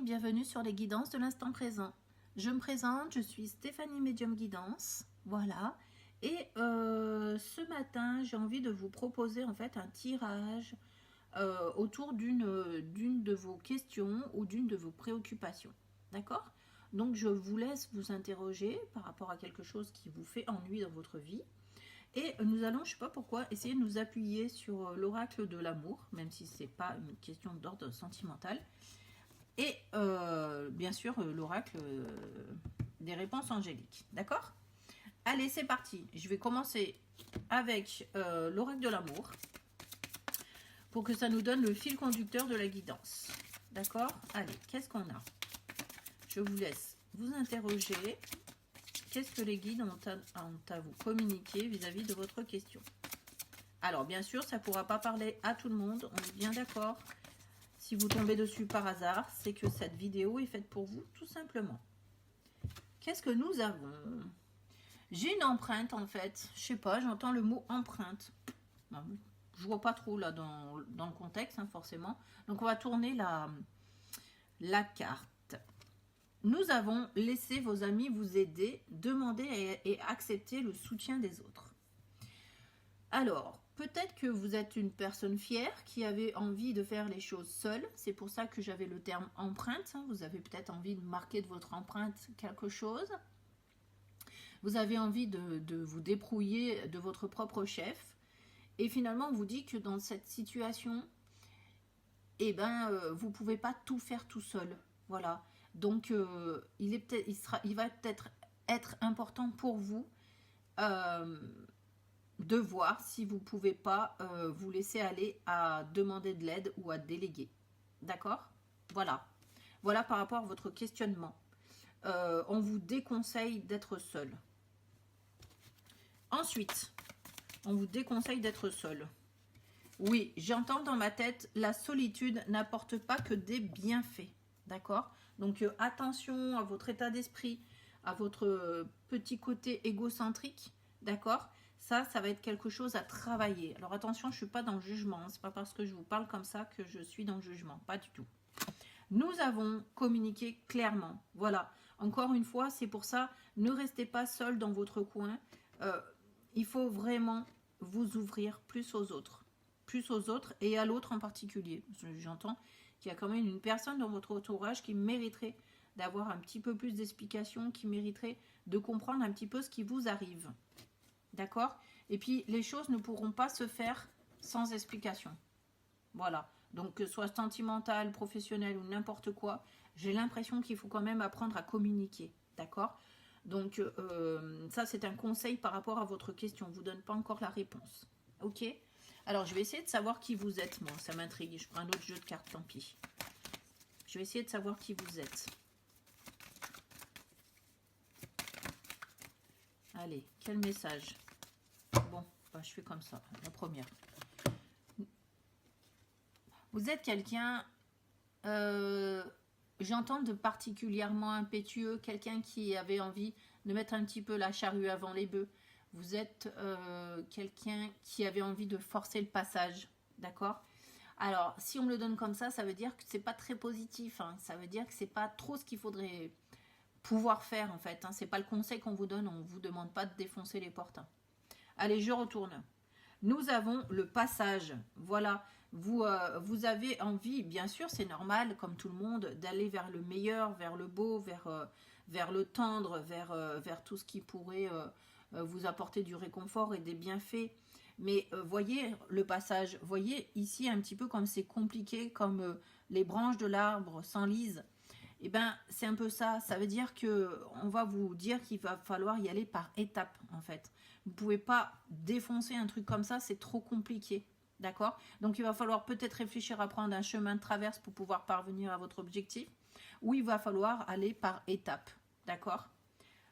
bienvenue sur les guidances de l'instant présent. Je me présente, je suis Stéphanie Médium Guidance, voilà. Et ce matin, j'ai envie de vous proposer en fait un tirage autour d'une de vos questions ou d'une de vos préoccupations, d'accord? Donc je vous laisse vous interroger par rapport à quelque chose qui vous fait ennui dans votre vie. Et nous allons, je ne sais pas pourquoi, essayer de nous appuyer sur l'oracle de l'amour, même si ce n'est pas une question d'ordre sentimental. Et bien sûr, l'oracle des réponses angéliques. D'accord? Allez, c'est parti. Je vais commencer avec l'oracle de l'amour pour que ça nous donne le fil conducteur de la guidance. D'accord? Allez, qu'est-ce qu'on a? Je vous laisse vous interroger. Qu'est-ce que les guides ont à vous communiquer vis-à-vis de votre question? Alors, bien sûr, ça ne pourra pas parler à tout le monde. On est bien d'accord. Si vous tombez dessus par hasard, c'est que cette vidéo est faite pour vous, tout simplement. Qu'est-ce que nous avons? J'ai une empreinte, en fait. Je sais pas, j'entends le mot empreinte. Je vois pas trop, là, dans le contexte, hein, forcément. Donc, on va tourner la carte. Nous avons laissé vos amis vous aider, demander et accepter le soutien des autres. Alors, peut-être que vous êtes une personne fière qui avait envie de faire les choses seule. C'est pour ça que j'avais le terme empreinte. Vous avez peut-être envie de marquer de votre empreinte quelque chose. Vous avez envie de vous débrouiller de votre propre chef. Et finalement, on vous dit que dans cette situation, eh ben, vous ne pouvez pas tout faire tout seul. Voilà. Donc, il va peut-être être important pour vous de voir si vous ne pouvez pas vous laisser aller à demander de l'aide ou à déléguer. D'accord? Voilà. Voilà par rapport à votre questionnement. On vous déconseille d'être seul. Ensuite, on vous déconseille d'être seul. Oui, j'entends dans ma tête, la solitude n'apporte pas que des bienfaits. D'accord? Donc, attention à votre état d'esprit, à votre petit côté égocentrique. D'accord? Ça va être quelque chose à travailler. Alors, attention, je ne suis pas dans le jugement. Hein. Ce n'est pas parce que je vous parle comme ça que je suis dans le jugement. Pas du tout. Nous avons communiqué clairement. Voilà. Encore une fois, c'est pour ça, ne restez pas seul dans votre coin. Il faut vraiment vous ouvrir plus aux autres. Plus aux autres et à l'autre en particulier. J'entends qu'il y a quand même une personne dans votre entourage qui mériterait d'avoir un petit peu plus d'explications, qui mériterait de comprendre un petit peu ce qui vous arrive. D'accord? Et puis, les choses ne pourront pas se faire sans explication. Voilà. Donc, que ce soit sentimental, professionnel ou n'importe quoi, j'ai l'impression qu'il faut quand même apprendre à communiquer. D'accord? Donc, ça, c'est un conseil par rapport à votre question. On ne vous donne pas encore la réponse. Ok? Alors, je vais essayer de savoir qui vous êtes, moi. Ça m'intrigue. Je prends un autre jeu de cartes, tant pis. Je vais essayer de savoir qui vous êtes. Allez, quel message? Bon, bah, je fais comme ça. La première. Vous êtes quelqu'un, j'entends, de particulièrement impétueux, quelqu'un qui avait envie de mettre un petit peu la charrue avant les bœufs. Vous êtes quelqu'un qui avait envie de forcer le passage, d'accord? Alors, si on me le donne comme ça veut dire que c'est pas très positif. Hein. Ça veut dire que c'est pas trop ce qu'il faudrait pouvoir faire, en fait. Hein. C'est pas le conseil qu'on vous donne. On vous demande pas de défoncer les portes. Hein. Allez, je retourne. Nous avons le passage. Voilà. Vous avez envie, bien sûr, c'est normal, comme tout le monde, d'aller vers le meilleur, vers le beau, vers le tendre, vers tout ce qui pourrait vous apporter du réconfort et des bienfaits. Mais voyez le passage, voyez ici un petit peu comme c'est compliqué, comme les branches de l'arbre s'enlisent. Eh bien, c'est un peu ça. Ça veut dire qu'on va vous dire qu'il va falloir y aller par étapes, en fait. Vous ne pouvez pas défoncer un truc comme ça, c'est trop compliqué. D'accord? Donc, il va falloir peut-être réfléchir à prendre un chemin de traverse pour pouvoir parvenir à votre objectif. Ou il va falloir aller par étapes. D'accord?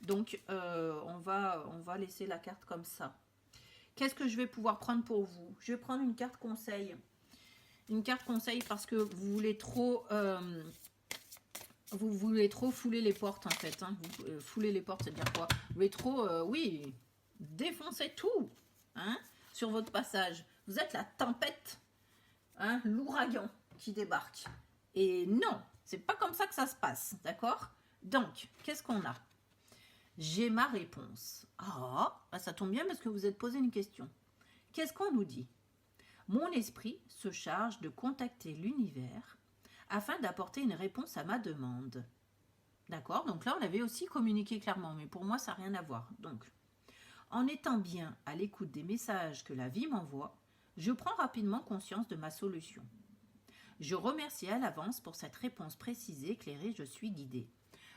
Donc, on va laisser la carte comme ça. Qu'est-ce que je vais pouvoir prendre pour vous? Je vais prendre une carte conseil. Une carte conseil parce que vous voulez trop fouler les portes, en fait. Hein. Fouler les portes, c'est-à-dire quoi? Vous voulez trop, oui, défoncer tout, hein, sur votre passage. Vous êtes la tempête, hein, l'ouragan qui débarque. Et non, C'est pas comme ça que ça se passe, d'accord? Donc, qu'est-ce qu'on a? J'ai ma réponse. Ah, ça tombe bien parce que vous êtes posé une question. Qu'est-ce qu'on nous dit? Mon esprit se charge de contacter l'univers afin d'apporter une réponse à ma demande. D'accord? Donc là, on avait aussi communiqué clairement, mais pour moi, ça n'a rien à voir. Donc, en étant bien à l'écoute des messages que la vie m'envoie, je prends rapidement conscience de ma solution. Je remercie à l'avance pour cette réponse précise et éclairée, je suis guidée.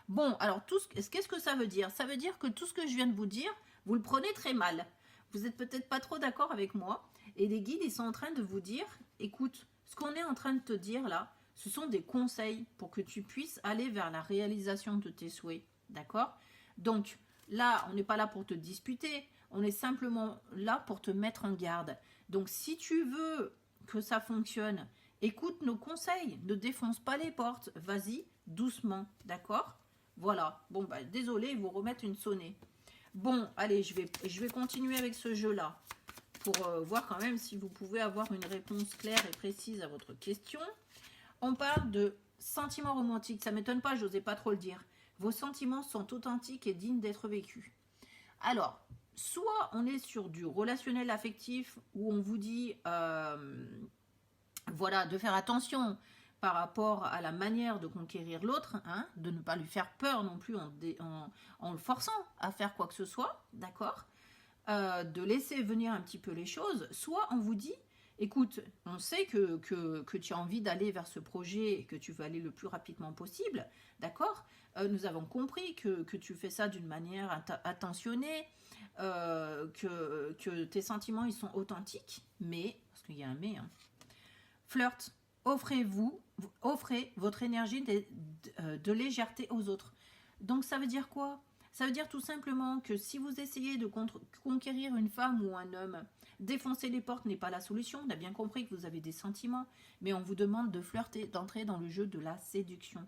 Bon, alors, qu'est-ce que ça veut dire? Ça veut dire que tout ce que je viens de vous dire, vous le prenez très mal. Vous n'êtes peut-être pas trop d'accord avec moi. Et les guides, ils sont en train de vous dire, écoute, ce qu'on est en train de te dire là, ce sont des conseils pour que tu puisses aller vers la réalisation de tes souhaits. D'accord? Donc, là, on n'est pas là pour te disputer. On est simplement là pour te mettre en garde. Donc, si tu veux que ça fonctionne, écoute nos conseils. Ne défonce pas les portes. Vas-y, doucement. D'accord? Voilà. Bon, bah, désolé, ils vous remettent une sonnée. Bon, allez, je vais continuer avec ce jeu-là pour voir quand même si vous pouvez avoir une réponse claire et précise à votre question. On parle de sentiments romantiques. Ça ne m'étonne pas, je n'osais pas trop le dire. Vos sentiments sont authentiques et dignes d'être vécus. Alors, soit on est sur du relationnel affectif où on vous dit voilà, de faire attention par rapport à la manière de conquérir l'autre, hein, de ne pas lui faire peur non plus en le forçant à faire quoi que ce soit, d'accord, de laisser venir un petit peu les choses, soit on vous dit, écoute, on sait que tu as envie d'aller vers ce projet et que tu veux aller le plus rapidement possible, d'accord, nous avons compris que tu fais ça d'une manière attentionnée, que tes sentiments ils sont authentiques, mais, parce qu'il y a un mais, hein, flirt, offrez votre énergie de légèreté aux autres. Donc ça veut dire quoi? Ça veut dire tout simplement que si vous essayez de conquérir une femme ou un homme, défoncer les portes n'est pas la solution. On a bien compris que vous avez des sentiments, mais on vous demande de flirter, d'entrer dans le jeu de la séduction.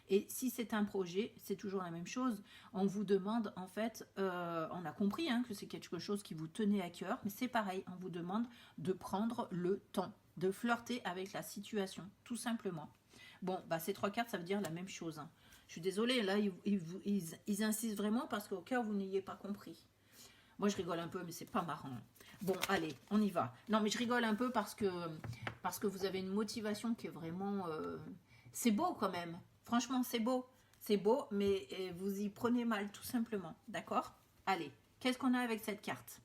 Et si c'est un projet, c'est toujours la même chose. On vous demande, en fait, on a compris hein, que c'est quelque chose qui vous tenait à cœur, mais c'est pareil, on vous demande de prendre le temps, de flirter avec la situation, tout simplement. Bon, bah ces trois cartes, ça veut dire la même chose. Hein. Je suis désolée, là, ils insistent vraiment parce qu'au cas où vous n'ayez pas compris. Moi, je rigole un peu, mais c'est pas marrant. Bon, allez, on y va. Non, mais je rigole un peu parce que vous avez une motivation qui est vraiment... c'est beau quand même. Franchement, c'est beau. C'est beau, mais vous y prenez mal, tout simplement. D'accord? Allez, qu'est-ce qu'on a avec cette carte?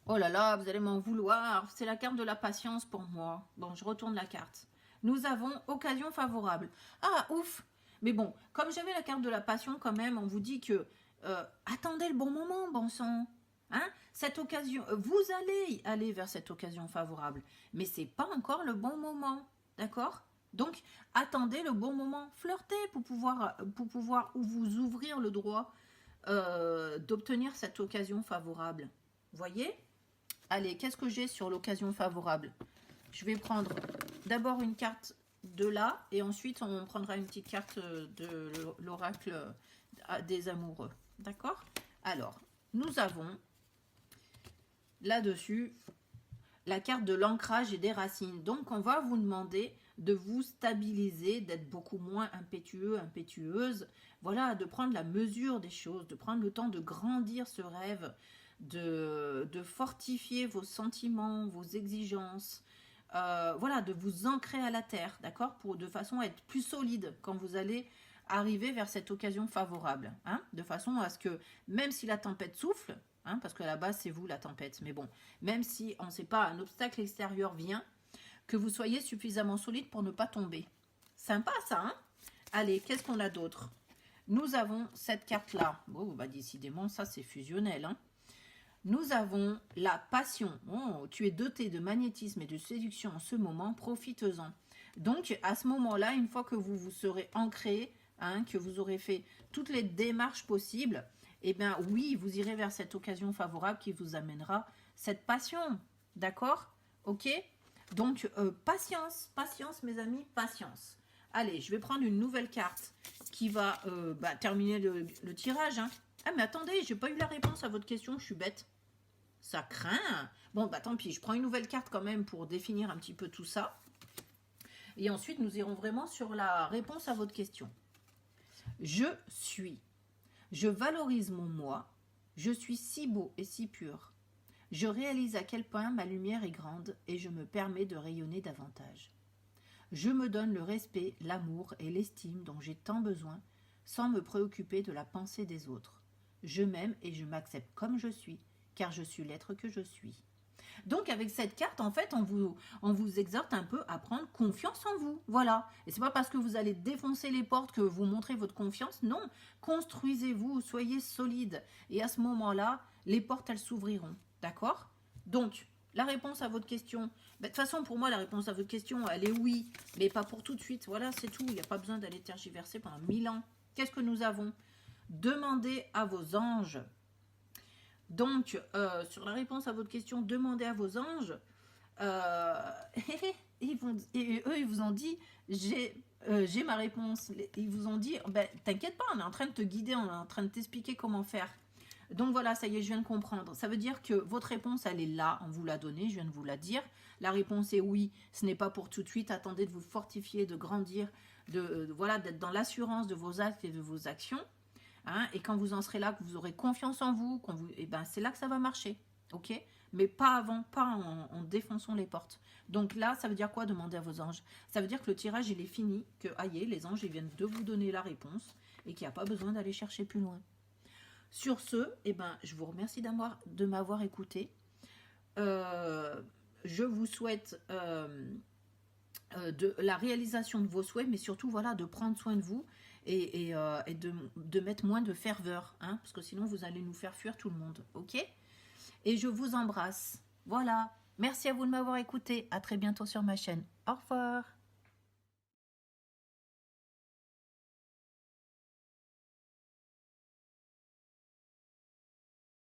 Oh là là, vous allez m'en vouloir. C'est la carte de la patience pour moi. Bon, je retourne la carte. Nous avons occasion favorable. Ah, ouf! Mais bon, comme j'avais la carte de la passion quand même, on vous dit que attendez le bon moment, bon sang. Hein? Cette occasion, vous allez aller vers cette occasion favorable, mais c'est pas encore le bon moment, d'accord? Donc, attendez le bon moment, flirtez pour pouvoir vous ouvrir le droit d'obtenir cette occasion favorable. Voyez? Allez, qu'est-ce que j'ai sur l'occasion favorable? Je vais prendre d'abord une carte de là, et ensuite on prendra une petite carte de l'oracle des amoureux. D'accord? Alors, nous avons là-dessus la carte de l'ancrage et des racines. Donc, on va vous demander de vous stabiliser, d'être beaucoup moins impétueux, impétueuse. Voilà, de prendre la mesure des choses, de prendre le temps de grandir ce rêve, de fortifier vos sentiments, vos exigences. Voilà, de vous ancrer à la terre, d'accord, de façon à être plus solide quand vous allez arriver vers cette occasion favorable, hein, de façon à ce que, même si la tempête souffle, hein, parce qu'à la base c'est vous la tempête, mais bon, même si on ne sait pas, un obstacle extérieur vient, que vous soyez suffisamment solide pour ne pas tomber. Sympa ça, hein? Allez, qu'est-ce qu'on a d'autre? Nous avons cette carte-là. Bon, bah décidément, ça c'est fusionnel, hein. Nous avons la passion. Oh, tu es doté de magnétisme et de séduction en ce moment, profites-en. Donc, à ce moment-là, une fois que vous vous serez ancré, hein, que vous aurez fait toutes les démarches possibles, eh bien oui, vous irez vers cette occasion favorable qui vous amènera cette passion. D'accord? Ok? Donc, patience mes amis, patience. Allez, je vais prendre une nouvelle carte qui va terminer le tirage. Hein. Ah mais attendez, j'ai pas eu la réponse à votre question, je suis bête. Ça craint. Bon bah tant pis, je prends une nouvelle carte quand même pour définir un petit peu tout ça. Et ensuite, nous irons vraiment sur la réponse à votre question. Je suis. Je valorise mon moi. Je suis si beau et si pur. Je réalise à quel point ma lumière est grande et je me permets de rayonner davantage. Je me donne le respect, l'amour et l'estime dont j'ai tant besoin sans me préoccuper de la pensée des autres. Je m'aime et je m'accepte comme je suis, car je suis l'être que je suis. Donc avec cette carte, en fait, on vous exhorte un peu à prendre confiance en vous. Voilà. Et c'est pas parce que vous allez défoncer les portes que vous montrez votre confiance. Non. Construisez-vous, soyez solide. Et à ce moment-là, les portes, elles s'ouvriront. D'accord? Donc, la réponse à votre question, de toute façon, pour moi, la réponse à votre question, elle est oui, mais pas pour tout de suite. Voilà, c'est tout. Il n'y a pas besoin d'aller tergiverser pendant 1000 ans. Qu'est-ce que nous avons? Demandez à vos anges. Donc, sur la réponse à votre question, demandez à vos anges. Eux, ils vous ont dit, j'ai ma réponse. Ils vous ont dit, ben, t'inquiète pas, on est en train de te guider, on est en train de t'expliquer comment faire. Donc voilà, ça y est, je viens de comprendre. Ça veut dire que votre réponse, elle est là, on vous l'a donnée, je viens de vous la dire. La réponse est oui, ce n'est pas pour tout de suite. Attendez de vous fortifier, de grandir, voilà, d'être dans l'assurance de vos actes et de vos actions. Hein, et quand vous en serez là, que vous aurez confiance en vous, et ben c'est là que ça va marcher. Ok? Mais pas avant, pas en défonçant les portes. Donc là, ça veut dire quoi, demander à vos anges? Ça veut dire que le tirage, il est fini, que aïe, les anges, ils viennent de vous donner la réponse et qu'il n'y a pas besoin d'aller chercher plus loin. Sur ce, eh ben, je vous remercie de m'avoir écouté. Je vous souhaite de la réalisation de vos souhaits, mais surtout voilà, de prendre soin de vous et de mettre moins de ferveur, hein, parce que sinon vous allez nous faire fuir tout le monde, ok? Et je vous embrasse. Voilà. Merci à vous de m'avoir écouté. À très bientôt sur ma chaîne. Au revoir.